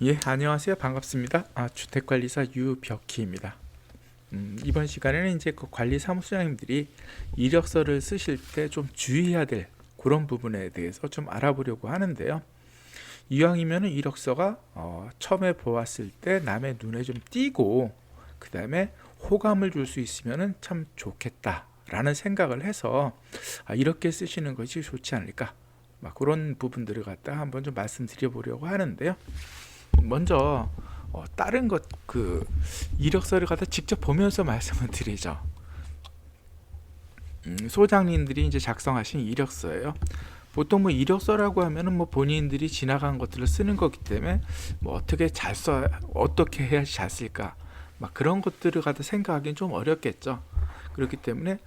예, 안녕하세요. 반갑습니다. 주택관리사 유벽희입니다. 이번 시간에는 이제 그 관리 사무소장님들이 이력서를 쓰실 때 좀 주의해야 될 그런 부분에 대해서 좀 알아보려고 하는데요. 이왕이면은 이력서가 처음에 보았을 때 남의 눈에 좀 띄고 그 다음에 호감을 줄 수 있으면은 참 좋겠다라는 생각을 해서 이렇게 쓰시는 것이 좋지 않을까. 막 그런 부분들을 갖다 한번 좀 말씀드려 보려고 하는데요. 먼저 다른 것 그 이력서를 갖다 직접 보면서 말씀을 드리죠. 소장님들이 이제 작성하신 이력서예요. 보통 뭐 이력서라고 하면은 뭐 본인들이 지나간 것들을 쓰는 거기 때문에 뭐 어떻게 잘 써, 어떻게 해야지 잘 쓸까, 막 그런 것들을 갖다 생각하기는 좀 어렵겠죠. 그렇기 때문에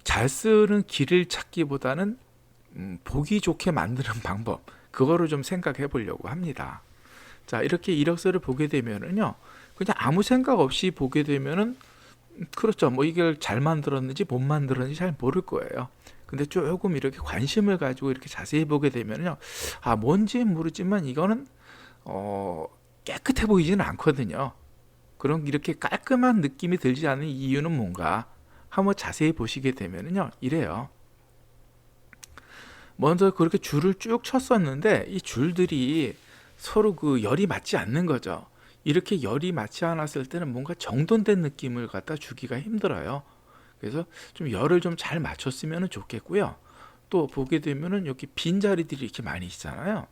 잘 쓰는 길을 찾기보다는 보기 좋게 만드는 방법, 그거를 좀 생각해 보려고 합니다. 자, 이렇게 이력서를 보게 되면은요, 그냥 아무 생각 없이 보게 되면은, 그렇죠. 뭐 이걸 잘 만들었는지 못 만들었는지 잘 모를 거예요. 근데 조금 이렇게 관심을 가지고 이렇게 자세히 보게 되면요, 뭔지 모르지만 이거는 깨끗해 보이지는 않거든요. 그런 이렇게 깔끔한 느낌이 들지 않는 이유는 뭔가 한번 자세히 보시게 되면요, 이래요. 먼저 그렇게 줄을 쭉 쳤었는데 이 줄들이 서로 그 열이 맞지 않는 거죠. 이렇게 열이 맞지 않았을 때는 뭔가 정돈된 느낌을 갖다 주기가 힘들어요. 그래서 좀 열을 좀 잘 맞췄으면 좋겠고요. 또 보게 되면은 여기 빈 자리들이 이렇게 많이 있잖아요.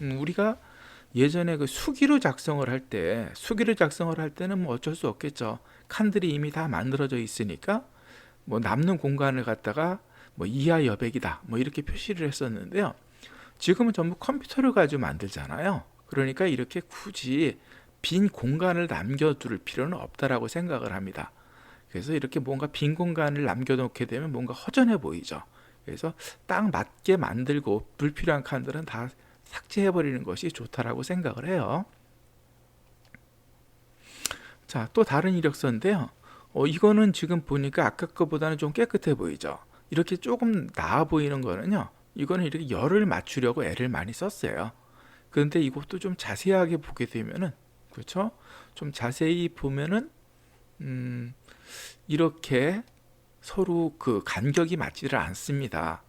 우리가 예전에 그 수기로 작성을 할 때는 뭐 어쩔 수 없겠죠. 칸들이 이미 다 만들어져 있으니까 뭐 남는 공간을 갖다가 뭐 이하 여백이다 뭐 이렇게 표시를 했었는데요. 지금은 전부 컴퓨터를 가지고 만들잖아요. 그러니까 이렇게 굳이 빈 공간을 남겨둘 필요는 없다라고 생각을 합니다. 그래서 이렇게 뭔가 빈 공간을 남겨놓게 되면 뭔가 허전해 보이죠. 그래서 딱 맞게 만들고 불필요한 칸들은 다 삭제해버리는 것이 좋다라고 생각을 해요. 자, 또 다른 이력서인데요. 이거는 지금 보니까 아까 거보다는 좀 깨끗해 보이죠. 이렇게 조금 나아 보이는 거는요, 이거는 이렇게 열을 맞추려고 애를 많이 썼어요. 그런데 이것도 좀 자세하게 보게 되면은, 그렇죠? 좀 자세히 보면은 음, 이렇게 서로 그 간격이 맞지를 않습니다.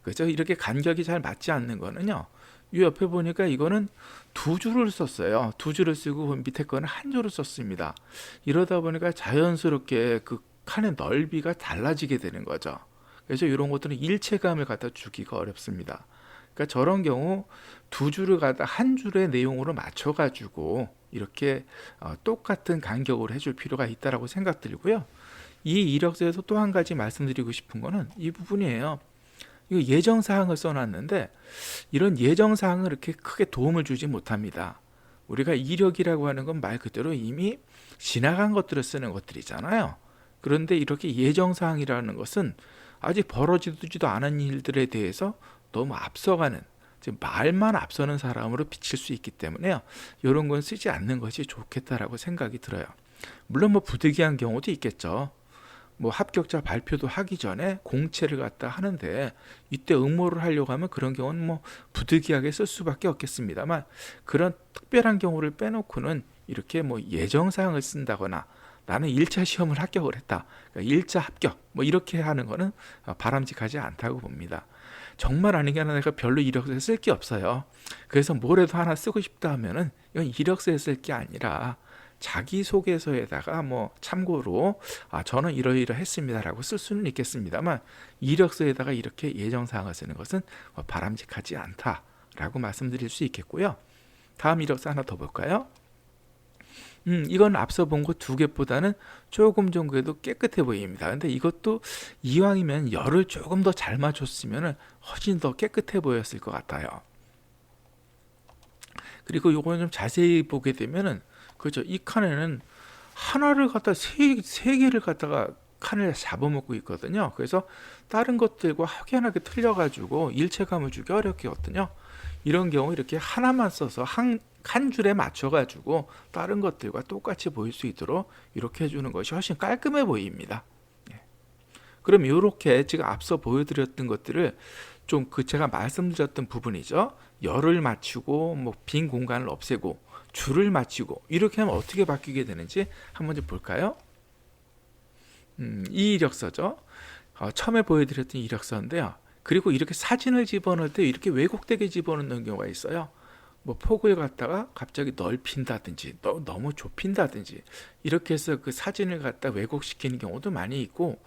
그죠? 이렇게 간격이 잘 맞지 않는 거는요, 이 옆에 보니까 이거는 두 줄을 썼어요. 두 줄을 쓰고 밑에 거는 한 줄을 썼습니다. 이러다 보니까 자연스럽게 그 칸의 넓이가 달라지게 되는 거죠. 그래서 이런 것들은 일체감을 갖다 주기가 어렵습니다. 그러니까 저런 경우 두 줄을 갖다 한 줄의 내용으로 맞춰가지고 이렇게 똑같은 간격으로 해줄 필요가 있다라고 생각 들고요. 이 이력서에서 또 한 가지 말씀드리고 싶은 거는 이 부분이에요. 이거 예정 사항을 써놨는데 이런 예정 사항을 이렇게 크게 도움을 주지 못합니다. 우리가 이력이라고 하는 건 말 그대로 이미 지나간 것들을 쓰는 것들이잖아요. 그런데 이렇게 예정 사항이라는 것은 아직 벌어지지도 않은 일들에 대해서 너무 앞서가는, 지금 말만 앞서는 사람으로 비칠 수 있기 때문에요. 이런 건 쓰지 않는 것이 좋겠다라고 생각이 들어요. 물론 뭐 부득이한 경우도 있겠죠. 뭐 합격자 발표도 하기 전에 공채를 갖다 하는데 이때 응모를 하려고 하면 그런 경우는 뭐 부득이하게 쓸 수밖에 없겠습니다만, 그런 특별한 경우를 빼놓고는 이렇게 뭐 예정 사항을 쓴다거나 나는 1차 시험을 합격을 했다, 그러니까 1차 합격 뭐 이렇게 하는 거는 바람직하지 않다고 봅니다. 정말 아닌 게 하나, 내가 별로 이력서에 쓸 게 없어요. 그래서 뭐라도 하나 쓰고 싶다 하면은 이건 이력서에 쓸 게 아니라 자기소개서에다가 뭐 참고로 저는 이러이러했습니다라고 쓸 수는 있겠습니다만, 이력서에다가 이렇게 예정사항을 쓰는 것은 바람직하지 않다라고 말씀드릴 수 있겠고요. 다음 이력서 하나 더 볼까요? 이건 앞서 본 거 두 개보다는 조금 정도에도 깨끗해 보입니다. 근데 이것도 이왕이면 열을 조금 더 잘 맞췄으면 훨씬 더 깨끗해 보였을 것 같아요. 그리고 요거는 좀 자세히 보게 되면은, 그렇죠, 이 칸에는 하나를 갖다 세 개를 갖다가 칸을 잡아먹고 있거든요. 그래서 다른 것들과 확연하게 틀려가지고 일체감을 주기 어렵거든요. 이런 경우 이렇게 하나만 써서 한 줄에 맞춰가지고 다른 것들과 똑같이 보일 수 있도록 이렇게 해주는 것이 훨씬 깔끔해 보입니다. 예. 그럼 이렇게 지금 앞서 보여드렸던 것들을 좀 그 제가 말씀드렸던 부분이죠. 열을 맞추고 뭐 빈 공간을 없애고 줄을 맞추고 이렇게 하면 어떻게 바뀌게 되는지 한번 좀 볼까요? 이 이력서죠. 처음에 보여드렸던 이력서인데요. 그리고 이렇게 사진을 집어넣을 때 이렇게 왜곡되게 집어넣는 경우가 있어요. 뭐 폭을 갖다가 갑자기 넓힌다든지 너무 좁힌다든지 이렇게 해서 그 사진을 갖다 왜곡시키는 경우도 많이 있고,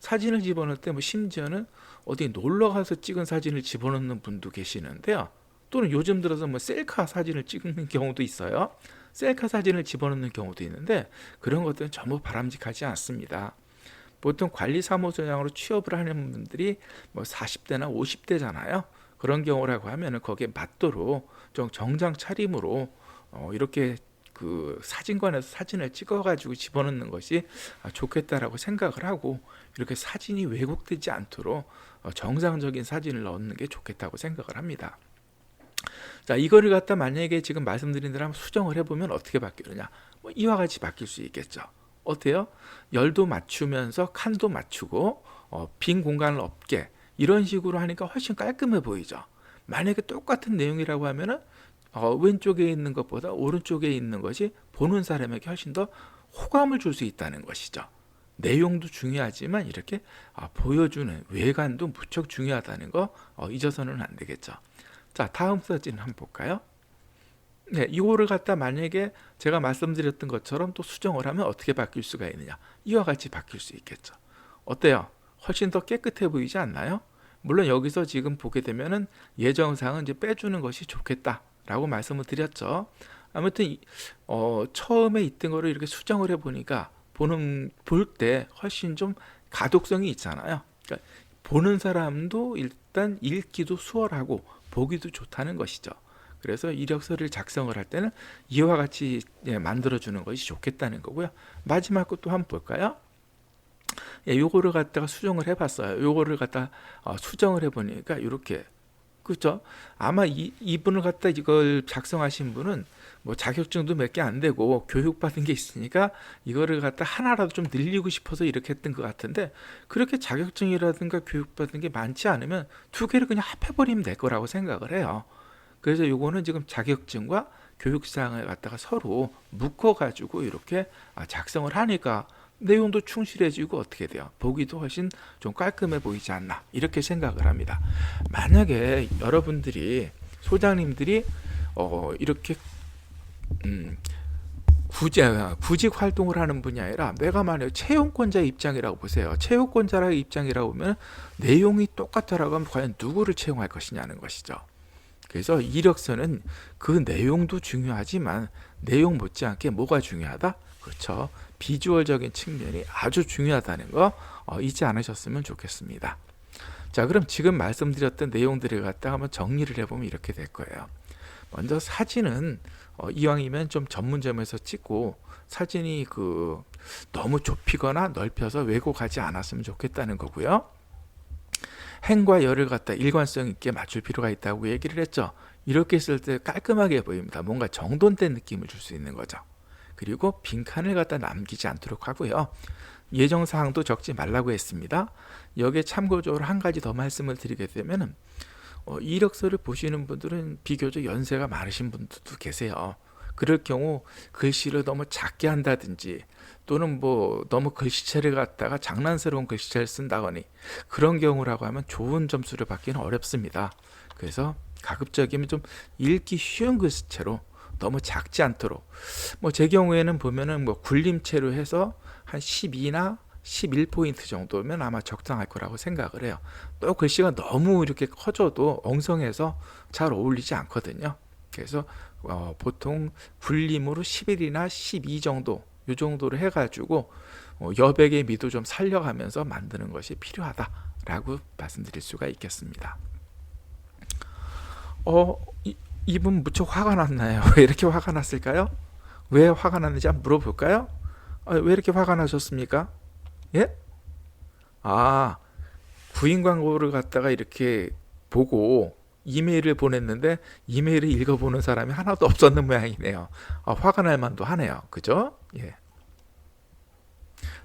사진을 집어넣을 때 뭐 심지어는 어디 놀러 가서 찍은 사진을 집어넣는 분도 계시는데요. 또는 요즘 들어서 뭐 셀카 사진을 찍는 경우도 있어요. 셀카 사진을 집어넣는 경우도 있는데 그런 것들은 전부 바람직하지 않습니다. 보통 관리사무소장으로 취업을 하는 분들이 뭐 40대나 50대잖아요. 그런 경우라고 하면은 거기에 맞도록 좀 정장 차림으로 이렇게 그 사진관에서 사진을 찍어가지고 집어넣는 것이 좋겠다라고 생각을 하고, 이렇게 사진이 왜곡되지 않도록 정상적인 사진을 넣는 게 좋겠다고 생각을 합니다. 자, 이거를 갖다 만약에 지금 말씀드린 대로 한번 수정을 해보면 어떻게 바뀌느냐? 뭐 이와 같이 바뀔 수 있겠죠. 어때요? 열도 맞추면서 칸도 맞추고 빈 공간을 없게 이런 식으로 하니까 훨씬 깔끔해 보이죠. 만약에 똑같은 내용이라고 하면은 왼쪽에 있는 것보다 오른쪽에 있는 것이 보는 사람에게 훨씬 더 호감을 줄 수 있다는 것이죠. 내용도 중요하지만 이렇게 보여주는 외관도 무척 중요하다는 거 잊어서는 안 되겠죠. 자, 다음 사진 한번 볼까요? 네, 이거를 갖다 만약에 제가 말씀드렸던 것처럼 또 수정을 하면 어떻게 바뀔 수가 있느냐? 이와 같이 바뀔 수 있겠죠. 어때요? 훨씬 더 깨끗해 보이지 않나요? 물론 여기서 지금 보게 되면은 예정상은 이제 빼주는 것이 좋겠다라고 말씀을 드렸죠. 아무튼 처음에 있던 거를 이렇게 수정을 해보니까 볼 때 훨씬 좀 가독성이 있잖아요. 그러니까 보는 사람도 일단 읽기도 수월하고 보기도 좋다는 것이죠. 그래서 이력서를 작성을 할 때는 이와 같이 만들어주는 것이 좋겠다는 거고요. 마지막 것도 한번 볼까요? 요거를 갖다가 수정을 해봤어요. 요거를 갖다 수정을 해보니까 이렇게, 그렇죠? 아마 이분을 갖다 이걸 작성하신 분은 뭐 자격증도 몇 개 안 되고 교육받은 게 있으니까 이거를 갖다 하나라도 좀 늘리고 싶어서 이렇게 했던 것 같은데, 그렇게 자격증이라든가 교육받은 게 많지 않으면 두 개를 그냥 합해버리면 될 거라고 생각을 해요. 그래서 요거는 지금 자격증과 교육사항을 갖다가 서로 묶어가지고 이렇게 작성을 하니까 내용도 충실해지고 어떻게 돼요? 보기도 훨씬 좀 깔끔해 보이지 않나, 이렇게 생각을 합니다. 만약에 여러분들이 소장님들이 이렇게 구직 활동을 하는 분이 아니라 내가 만약 채용권자의 입장이라고 보세요. 채용권자의 입장이라고 하면 내용이 똑같다라고 하면 과연 누구를 채용할 것이냐는 것이죠. 그래서 이력서는 그 내용도 중요하지만 내용 못지않게 뭐가 중요하다? 그렇죠. 비주얼적인 측면이 아주 중요하다는 거 잊지 않으셨으면 좋겠습니다. 자, 그럼 지금 말씀드렸던 내용들을 갖다가 한번 정리를 해보면 이렇게 될 거예요. 먼저 사진은 이왕이면 좀 전문점에서 찍고, 사진이 너무 좁히거나 넓혀서 왜곡하지 않았으면 좋겠다는 거고요. 행과 열을 갖다 일관성 있게 맞출 필요가 있다고 얘기를 했죠. 이렇게 했을 때 깔끔하게 보입니다. 뭔가 정돈된 느낌을 줄 수 있는 거죠. 그리고 빈칸을 갖다 남기지 않도록 하고요. 예정사항도 적지 말라고 했습니다. 여기에 참고적으로 한 가지 더 말씀을 드리게 되면 이력서를 보시는 분들은 비교적 연세가 많으신 분들도 계세요. 그럴 경우 글씨를 너무 작게 한다든지 또는 뭐 너무 글씨체를 갖다가 장난스러운 글씨체를 쓴다거니 그런 경우라고 하면 좋은 점수를 받기는 어렵습니다. 그래서 가급적이면 좀 읽기 쉬운 글씨체로 너무 작지 않도록, 뭐 제 경우에는 보면은 뭐 굴림체로 해서 한 12나 11포인트 정도면 아마 적당할 거라고 생각을 해요. 또 글씨가 너무 이렇게 커져도 엉성해서 잘 어울리지 않거든요. 그래서 보통 굴림으로 11이나 12 정도, 이 정도로 해가지고 여백의 미도 좀 살려가면서 만드는 것이 필요하다라고 말씀드릴 수가 있겠습니다. 이분 무척 화가 났나요? 왜 이렇게 화가 났을까요? 왜 화가 났는지 한번 물어볼까요? 왜 이렇게 화가 나셨습니까? 예? 구인 광고를 갖다가 이렇게 보고 이메일을 보냈는데 이메일을 읽어보는 사람이 하나도 없었는 모양이네요. 화가 날 만도 하네요. 그죠? 예.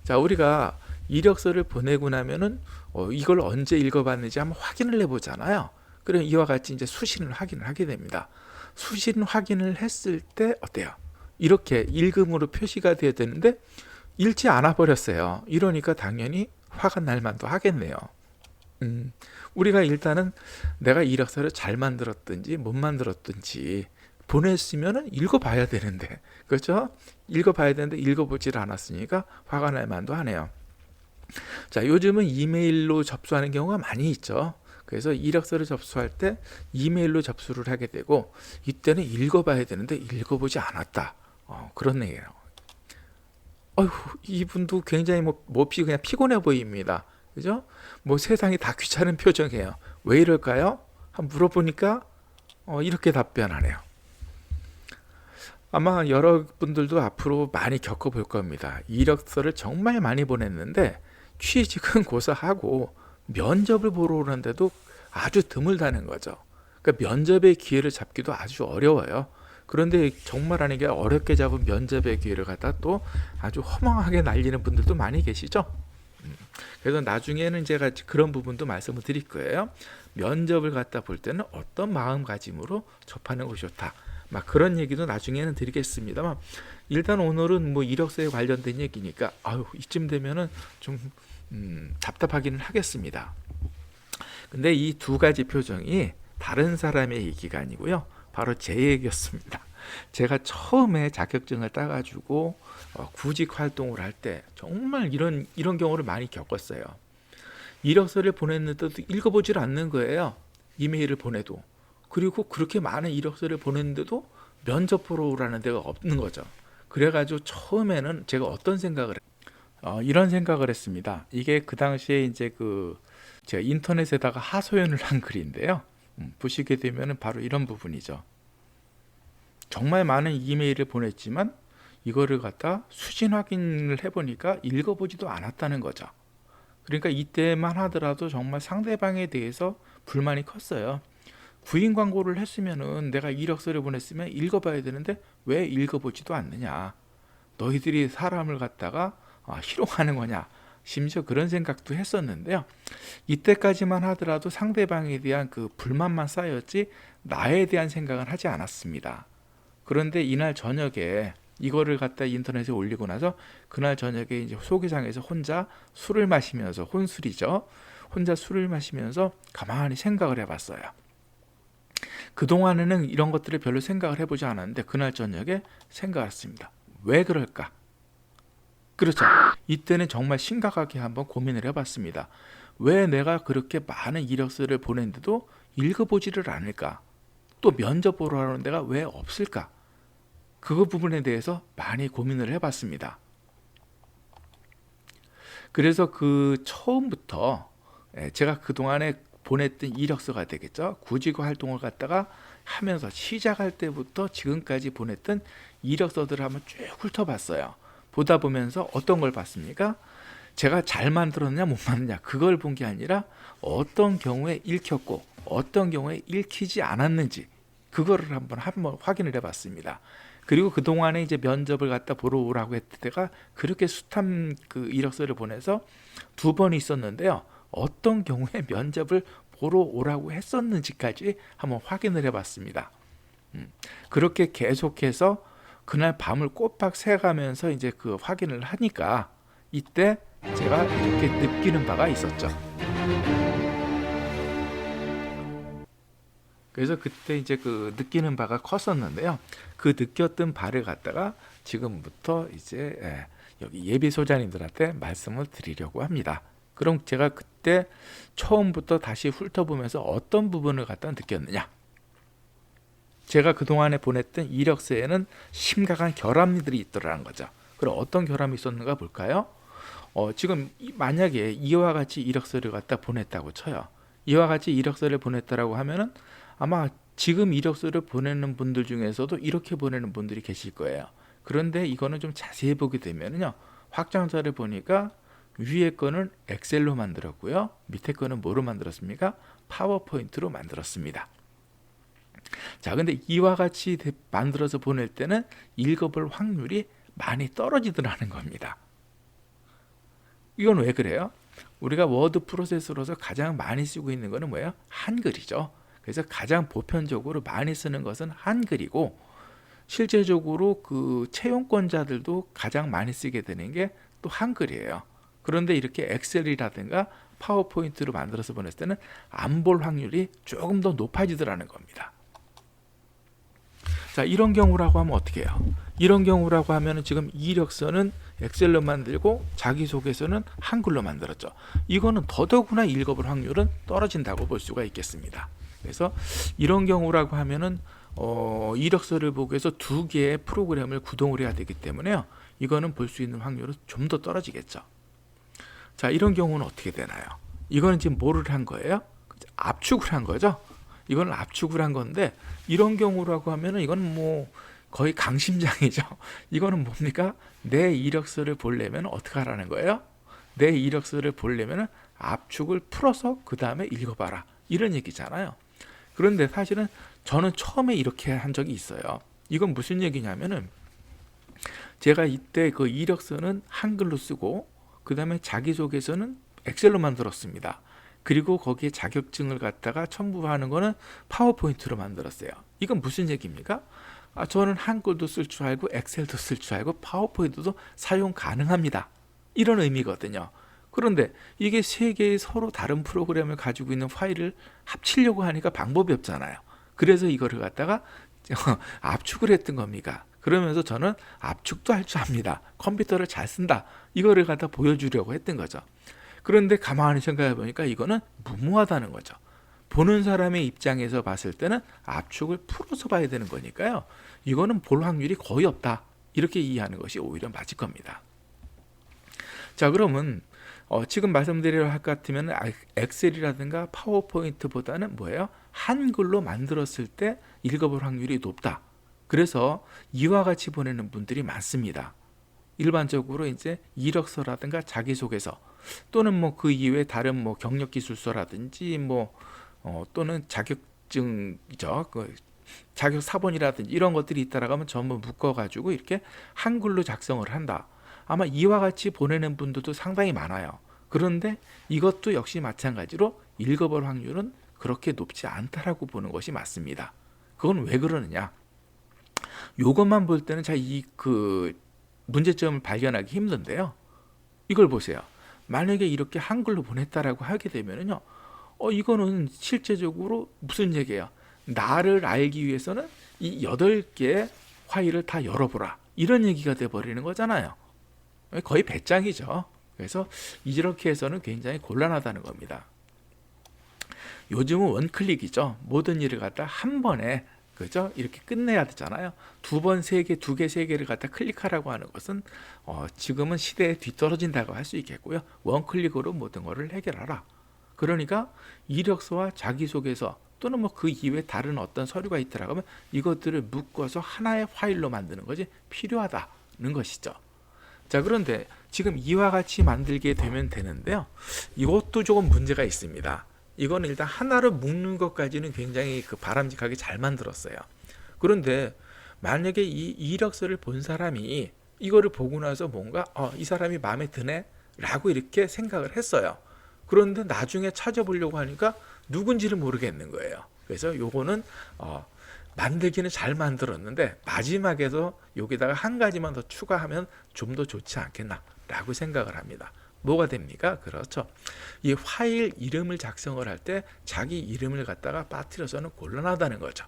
자, 우리가 이력서를 보내고 나면은 이걸 언제 읽어봤는지 한번 확인을 해보잖아요. 그럼 이와 같이 이제 수신 확인을 하게 됩니다. 수신 확인을 했을 때 어때요? 이렇게 읽음으로 표시가 돼야 되는데 읽지 않아 버렸어요. 이러니까 당연히 화가 날 만도 하겠네요. 우리가 일단은 내가 이력서를 잘 만들었든지 못 만들었든지 보냈으면은 읽어봐야 되는데, 그렇죠? 읽어봐야 되는데 읽어보질 않았으니까 화가 날 만도 하네요. 자, 요즘은 이메일로 접수하는 경우가 많이 있죠. 그래서 이력서를 접수할 때 이메일로 접수를 하게 되고, 이때는 읽어봐야 되는데 읽어보지 않았다. 그런 얘기예요. 어휴, 이분도 굉장히 몹시 그냥 피곤해 보입니다. 그죠? 뭐 세상이 다 귀찮은 표정이에요. 왜 이럴까요? 한번 물어보니까 이렇게 답변하네요. 아마 여러분들도 앞으로 많이 겪어볼 겁니다. 이력서를 정말 많이 보냈는데 취직은 고사하고 면접을 보러 오는데도 아주 드물다는 거죠. 그러니까 면접의 기회를 잡기도 아주 어려워요. 그런데 정말 아니게 어렵게 잡은 면접의 기회를 갖다 또 아주 허망하게 날리는 분들도 많이 계시죠. 그래서 나중에는 제가 그런 부분도 말씀을 드릴 거예요. 면접을 갖다 볼 때는 어떤 마음가짐으로 접하는 것이 좋다. 막 그런 얘기도 나중에는 드리겠습니다만, 일단 오늘은 뭐 이력서에 관련된 얘기니까 이쯤 되면은 좀 답답하기는 하겠습니다. 근데 이 두 가지 표정이 다른 사람의 얘기가 아니고요, 바로 제 얘기였습니다. 제가 처음에 자격증을 따가지고 구직 활동을 할 때 정말 이런 경우를 많이 겪었어요. 이력서를 보냈는데도 읽어보질 않는 거예요. 이메일을 보내도. 그리고 그렇게 많은 이력서를 보냈는데도 면접 보러 오라는 데가 없는 거죠. 그래가지고 처음에는 제가 어떤 생각을 이런 생각을 했습니다. 이게 그 당시에 이제 제가 인터넷에다가 하소연을 한 글인데요. 보시게 되면 바로 이런 부분이죠. 정말 많은 이메일을 보냈지만 이거를 갖다 수신 확인을 해보니까 읽어보지도 않았다는 거죠. 그러니까 이때만 하더라도 정말 상대방에 대해서 불만이 컸어요. 구인 광고를 했으면은 내가 이력서를 보냈으면 읽어봐야 되는데 왜 읽어보지도 않느냐. 너희들이 사람을 갖다가 희롱하는 거냐. 심지어 그런 생각도 했었는데요. 이때까지만 하더라도 상대방에 대한 그 불만만 쌓였지 나에 대한 생각은 하지 않았습니다. 그런데 이날 저녁에 이거를 갖다 인터넷에 올리고 나서 그날 저녁에 이제 소개장에서 혼자 술을 마시면서, 혼술이죠. 혼자 술을 마시면서 가만히 생각을 해봤어요. 그동안에는 이런 것들을 별로 생각을 해보지 않았는데 그날 저녁에 생각을 했습니다. 왜 그럴까? 그렇죠. 이때는 정말 심각하게 한번 고민을 해봤습니다. 왜 내가 그렇게 많은 이력서를 보냈는데도 읽어보지를 않을까? 또 면접 보러 하는 데가 왜 없을까? 그 부분에 대해서 많이 고민을 해봤습니다. 그래서 처음부터 제가 그동안에 보냈던 이력서가 되겠죠. 구직 활동을 갖다가 하면서 시작할 때부터 지금까지 보냈던 이력서들을 한번 쭉 훑어봤어요. 보다 보면서 어떤 걸 봤습니까? 제가 잘 만들었냐 못 만들었냐 그걸 본 게 아니라 어떤 경우에 읽혔고 어떤 경우에 읽히지 않았는지 그거를 한번 확인을 해봤습니다. 그리고 그동안에 이제 면접을 갖다 보러 오라고 했을 때가 그렇게 숱한 이력서를 보내서 2번 있었는데요. 어떤 경우에 면접을 보러 오라고 했었는지까지 한번 확인을 해봤습니다. 그렇게 계속해서 그날 밤을 꼬박 새가면서 이제 확인을 하니까 이때 제가 이렇게 느끼는 바가 있었죠. 그래서 그때 이제 느끼는 바가 컸었는데요. 그 느꼈던 바를 갖다가 지금부터 이제 여기 예비 소장님들한테 말씀을 드리려고 합니다. 그럼 제가 그때 처음부터 다시 훑어보면서 어떤 부분을 갖다 느꼈느냐. 제가 그동안에 보냈던 이력서에는 심각한 결함들이 있더라는 거죠. 그럼 어떤 결함이 있었는가 볼까요? 지금 만약에 이와 같이 이력서를 갖다 보냈다고 쳐요. 이와 같이 이력서를 보냈다라고 하면은 아마 지금 이력서를 보내는 분들 중에서도 이렇게 보내는 분들이 계실 거예요. 그런데 이거는 좀 자세히 보게 되면요. 확장자를 보니까 위에 거는 엑셀로 만들었고요. 밑에 거는 뭐로 만들었습니까? 파워포인트로 만들었습니다. 자, 근데 이와 같이 만들어서 보낼 때는 읽어볼 확률이 많이 떨어지더라는 겁니다. 이건 왜 그래요? 우리가 워드 프로세서로서 가장 많이 쓰고 있는 거는 뭐예요? 한글이죠. 그래서 가장 보편적으로 많이 쓰는 것은 한글이고, 실제적으로 그 채용권자들도 가장 많이 쓰게 되는 게 또 한글이에요. 그런데 이렇게 엑셀이라든가 파워포인트로 만들어서 보냈을 때는 안 볼 확률이 조금 더 높아지더라는 겁니다. 자, 이런 경우라고 하면 어떻게 해요? 이런 경우라고 하면 지금 이력서는 엑셀로 만들고 자기소개서는 한글로 만들었죠. 이거는 더더구나 읽어볼 확률은 떨어진다고 볼 수가 있겠습니다. 그래서 이런 경우라고 하면은 이력서를 보기 위해서 두 개의 프로그램을 구동을 해야 되기 때문에요. 이거는 볼 수 있는 확률은 좀 더 떨어지겠죠. 자, 이런 경우는 어떻게 되나요? 이거는 지금 뭐를 한 거예요? 압축을 한 거죠. 이건 압축을 한 건데, 이런 경우라고 하면은 이건 뭐 거의 강심장이죠. 이거는 뭡니까? 내 이력서를 보려면 어떻게 하라는 거예요? 내 이력서를 보려면 압축을 풀어서 그 다음에 읽어봐라, 이런 얘기잖아요. 그런데 사실은 저는 처음에 이렇게 한 적이 있어요. 이건 무슨 얘기냐면은, 제가 이때 그 이력서는 한글로 쓰고 그 다음에 자기소개서는 엑셀로 만들었습니다. 그리고 거기에 자격증을 갖다가 첨부하는 거는 파워포인트로 만들었어요. 이건 무슨 얘기입니까? 저는 한글도 쓸 줄 알고 엑셀도 쓸 줄 알고 파워포인트도 사용 가능합니다, 이런 의미거든요. 그런데 이게 세 개의 서로 다른 프로그램을 가지고 있는 파일을 합치려고 하니까 방법이 없잖아요. 그래서 이거를 갖다가 압축을 했던 겁니다. 그러면서 저는 압축도 할 줄 압니다, 컴퓨터를 잘 쓴다, 이거를 갖다 보여주려고 했던 거죠. 그런데 가만히 생각해 보니까 이거는 무모하다는 거죠. 보는 사람의 입장에서 봤을 때는 압축을 풀어서 봐야 되는 거니까요. 이거는 볼 확률이 거의 없다, 이렇게 이해하는 것이 오히려 맞을 겁니다. 자, 그러면 지금 말씀드릴 것 같으면 엑셀이라든가 파워포인트보다는 뭐예요? 한글로 만들었을 때 읽어볼 확률이 높다. 그래서 이와 같이 보내는 분들이 많습니다. 일반적으로 이제 이력서라든가 자기소개서, 또는 뭐 그 이외에 다른 뭐 경력기술서라든지 또는 자격증이죠, 그 자격 사본이라든지 이런 것들이 있다라고 하면 전부 묶어가지고 이렇게 한글로 작성을 한다. 아마 이와 같이 보내는 분들도 상당히 많아요. 그런데 이것도 역시 마찬가지로 읽어볼 확률은 그렇게 높지 않다라고 보는 것이 맞습니다. 그건 왜 그러느냐? 요것만 볼 때는 그 문제점을 발견하기 힘든데요. 이걸 보세요. 만약에 이렇게 한글로 보냈다라고 하게 되면요, 이거는 실제적으로 무슨 얘기예요? 나를 알기 위해서는 이 8개의 파일을 다 열어보라, 이런 얘기가 돼버리는 거잖아요. 거의 배짱이죠. 그래서 이렇게 해서는 굉장히 곤란하다는 겁니다. 요즘은 원클릭이죠. 모든 일을 갖다 한 번에, 그죠? 이렇게 끝내야 되잖아요. 두 번, 세 개, 두 개, 세 개를 갖다 클릭하라고 하는 것은 지금은 시대에 뒤떨어진다고 할 수 있겠고요. 원클릭으로 모든 것을 해결하라. 그러니까 이력서와 자기소개서 또는 뭐 그 이외에 다른 어떤 서류가 있더라고 하면 이것들을 묶어서 하나의 파일로 만드는 것이 필요하다는 것이죠. 자, 그런데 지금 이와 같이 만들게 되면 되는데요. 이것도 조금 문제가 있습니다. 이거는 일단 하나로 묶는 것까지는 굉장히 바람직하게 잘 만들었어요. 그런데 만약에 이 이력서를 본 사람이 이거를 보고 나서 뭔가 이 사람이 마음에 드네 라고 이렇게 생각을 했어요. 그런데 나중에 찾아보려고 하니까 누군지를 모르겠는 거예요. 그래서 요거는 만들기는 잘 만들었는데 마지막에도 여기다가 한 가지만 더 추가하면 좀 더 좋지 않겠나 라고 생각을 합니다. 뭐가 됩니까? 그렇죠. 이 파일 이름을 작성을 할 때 자기 이름을 갖다가 빠뜨려서는 곤란하다는 거죠.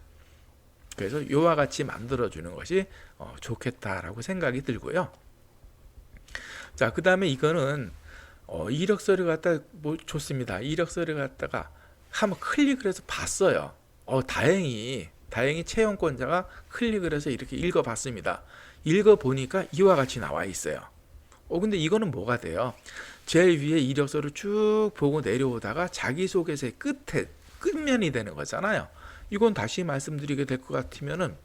그래서 이와 같이 만들어주는 것이 좋겠다라고 생각이 들고요. 자, 그 다음에 이거는 이력서를 갖다 좋습니다. 이력서를 갖다가 한번 클릭을 해서 봤어요. 다행히 채용권자가 클릭을 해서 이렇게 읽어봤습니다. 읽어보니까 이와 같이 나와 있어요. 근데 이거는 뭐가 돼요? 제일 위에 이력서를 쭉 보고 내려오다가 자기소개서의 끝면이 되는 거잖아요. 이건 다시 말씀드리게 될 것 같으면은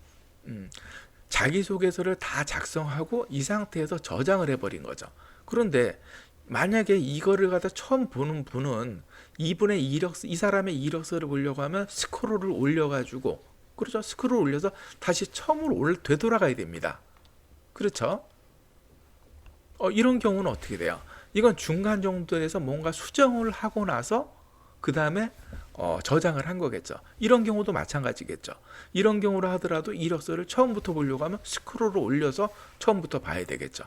자기소개서를 다 작성하고 이 상태에서 저장을 해버린 거죠. 그런데 만약에 이거를 갖다 처음 보는 분은 이 사람의 이력서를 보려고 하면 스크롤을 올려가지고, 그렇죠? 스크롤 올려서 다시 처음으로 되돌아가야 됩니다. 그렇죠? 이런 경우는 어떻게 돼요? 이건 중간 정도에서 뭔가 수정을 하고 나서 그 다음에 저장을 한 거겠죠. 이런 경우도 마찬가지겠죠. 이런 경우로 하더라도 이력서를 처음부터 보려고 하면 스크롤을 올려서 처음부터 봐야 되겠죠.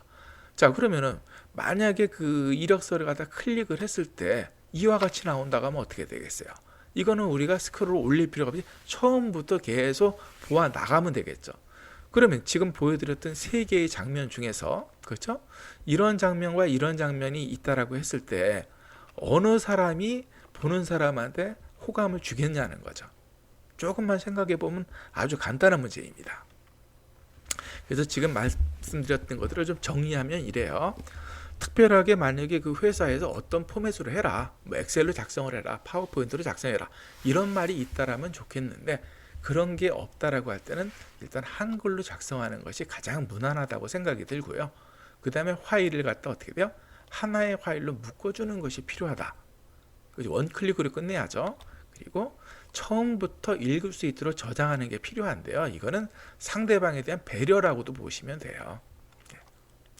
자, 그러면은 만약에 그 이력서를 갖다 클릭을 했을 때 이와 같이 나온다고 하면 어떻게 되겠어요? 이거는 우리가 스크롤을 올릴 필요가 없이 처음부터 계속 보아 나가면 되겠죠. 그러면 지금 보여드렸던 세 개의 장면 중에서, 그렇죠? 이런 장면과 이런 장면이 있다라고 했을 때 어느 사람이 보는 사람한테 호감을 주겠냐는 거죠. 조금만 생각해 보면 아주 간단한 문제입니다. 그래서 지금 말씀드렸던 것들을 좀 정리하면 이래요. 특별하게 만약에 그 회사에서 어떤 포맷으로 해라, 뭐 엑셀로 작성을 해라, 파워포인트로 작성해라, 이런 말이 있다라면 좋겠는데 그런 게 없다라고 할 때는 일단 한글로 작성하는 것이 가장 무난하다고 생각이 들고요. 그 다음에 파일을 갖다 어떻게 돼요? 하나의 파일로 묶어주는 것이 필요하다. 원클릭으로 끝내야죠. 그리고 처음부터 읽을 수 있도록 저장하는 게 필요한데요. 이거는 상대방에 대한 배려라고도 보시면 돼요.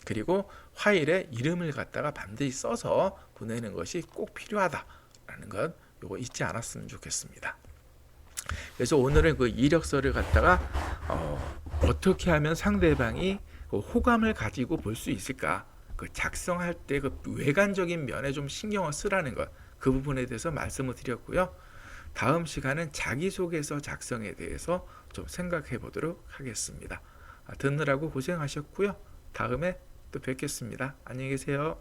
그리고 파일에 이름을 갖다가 반드시 써서 보내는 것이 꼭 필요하다라는 것 요거 잊지 않았으면 좋겠습니다. 그래서 오늘은 그 이력서를 갖다가 어떻게 하면 상대방이 그 호감을 가지고 볼 수 있을까? 그 작성할 때 그 외관적인 면에 좀 신경을 쓰라는 것, 그 부분에 대해서 말씀을 드렸고요. 다음 시간은 자기소개서 작성에 대해서 좀 생각해 보도록 하겠습니다. 듣느라고 고생하셨고요. 다음에 또 뵙겠습니다. 안녕히 계세요.